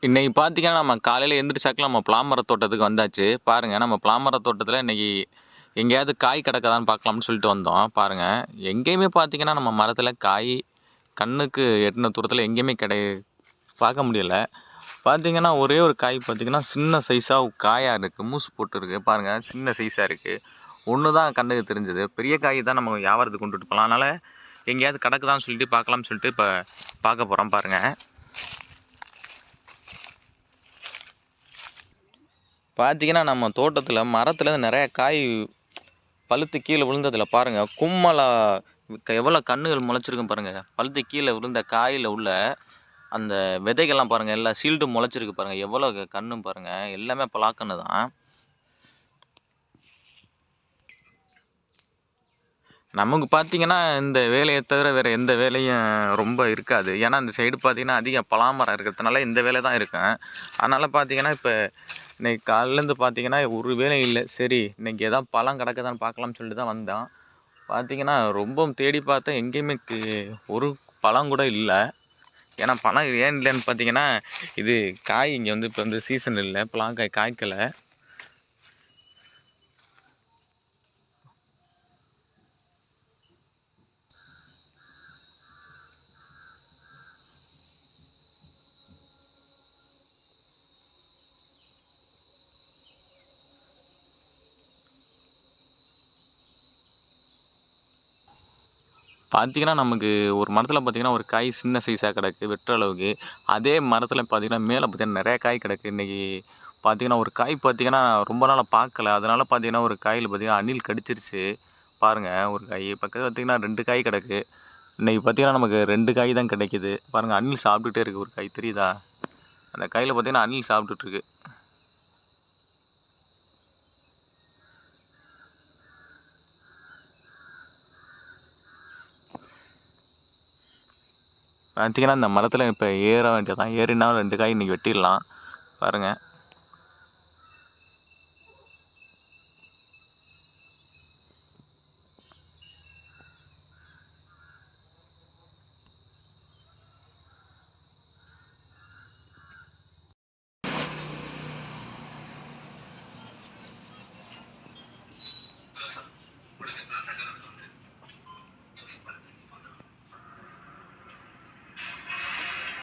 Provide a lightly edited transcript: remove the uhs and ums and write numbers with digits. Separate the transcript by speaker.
Speaker 1: இன்னைக்கு பார்த்தீங்கன்னா, நம்ம காலையில எந்திரிச்சாக்குல நம்ம பலாமர தோட்டத்துக்கு வந்தாச்சு. பாருங்க, நம்ம பலாமர தோட்டத்தில இன்னைக்கு எங்கேயாவது காய் கிடக்குதான்னு பார்க்கலாம்னு சொல்லிட்டு வந்தோம். பாருங்க, எங்கேயுமே பார்த்தீங்கன்னா, நம்ம மரத்தில காய் கண்ணுக்கு எட்டுன தூரத்தில எங்கேயுமே பார்க்க முடியல. பார்த்தீங்கன்னா, ஒரே ஒரு காய் பார்த்தீங்கன்னா, சின்ன சைஸா காயா இருக்கு. மூசு போட்டுருக்கு. பாருங்க, சின்ன சைஸா இருக்கு. ஒண்ணு தான் கண்ணுக்கு தெரிஞ்சது. பெரிய காய் தான் நம்ம வியாபாரத்துக்கு கொண்டுட்டு போலாம். அதனால எங்கேயாவது கிடக்குதான்னு சொல்லிட்டு பார்க்கலாம்னு சொல்லிட்டு இப்ப பார்க்க போறோம் பாருங்க. பார்த்தீங்கன்னா, நம்ம தோட்டத்தில மரத்தில நெறைய காய் பழுத்து கீழ விழுந்ததில பாருங்க, கும்மலா எவ்வளோ கன்னுகள் முளைச்சிருக்கும் பாருங்க. பழுத்து கீழ விழுந்த காயில உள்ள அந்த விதைகள்லாம் பாருங்க, எல்லாம் சீல்டு முளைச்சிருக்கு பாருங்க. எவ்வளோ கன்னு பாருங்க. எல்லாமே பலாக்கன்னு தான். நமக்கு பார்த்தீங்கன்னா, இந்த வேலைய தவிர வேற எந்த வேலையும் ரொம்ப இருக்காது. ஏன்னா, இந்த சைடு பார்த்தீங்கன்னா, அதிக பலாமரம் இருக்கிறதுனால இந்த வேலை தான் இருக்கும். அதனால பார்த்தீங்கன்னா, இப்ப இன்னைக்கு காலைலேருந்து பார்த்தீங்கன்னா, ஒரு வேலையும் இல்ல. சரி, இன்னைக்கு ஏதாவது பழம் கிடக்குதான்னு பார்க்கலாம்னு சொல்லிட்டு தான் வந்தோம். பார்த்தீங்கன்னா, ரொம்பவும் தேடி பார்த்தேன். எங்கேயுமே ஒரு பழம் கூட இல்ல. ஏன்னா, பழம் ஏன் இல்லன்னு பார்த்தீங்கன்னா, இது காய் இங்க வந்து இப்ப வந்து சீசன் இல்ல. பலாக்காய் காய்க்கல. பார்த்தீங்கன்னா, நமக்கு ஒரு மரத்தில பார்த்தீங்கன்னா, ஒரு காய் சின்ன சைஸா கிடக்கு, வெட்டுற அளவுக்கு. அதே மரத்தில பார்த்தீங்கன்னா, மேல பார்த்தீங்கன்னா, நெறைய காய் கிடக்கு. இன்னைக்கு பார்த்தீங்கன்னா, ஒரு காய் பார்த்தீங்கன்னா, ரொம்ப நாளா பார்க்கல. அதனால பார்த்தீங்கன்னா, ஒரு காயில பார்த்தீங்கன்னா, அணில் கடிச்சிருச்சு. பாருங்க, ஒரு காய். பக்கத்துல பார்த்தீங்கன்னா, 2 காய் கிடக்கு. இன்னைக்கு பார்த்தீங்கன்னா, நமக்கு 2 காய் தான் கிடைக்குது. பாருங்க, அணில் சாப்பிட்டுட்டே இருக்கு ஒரு காய். தெரியுதா? அந்த காயில பார்த்தீங்கன்னா, அணில் சாப்பிட்டுட்டு இருக்கு. பார்த்தீங்கன்னா, இந்த மரத்தில இப்ப ஏற வேண்டியது தான். ஏறினா 2 காய் இன்னைக்கு வெட்டிடலாம். பாருங்க.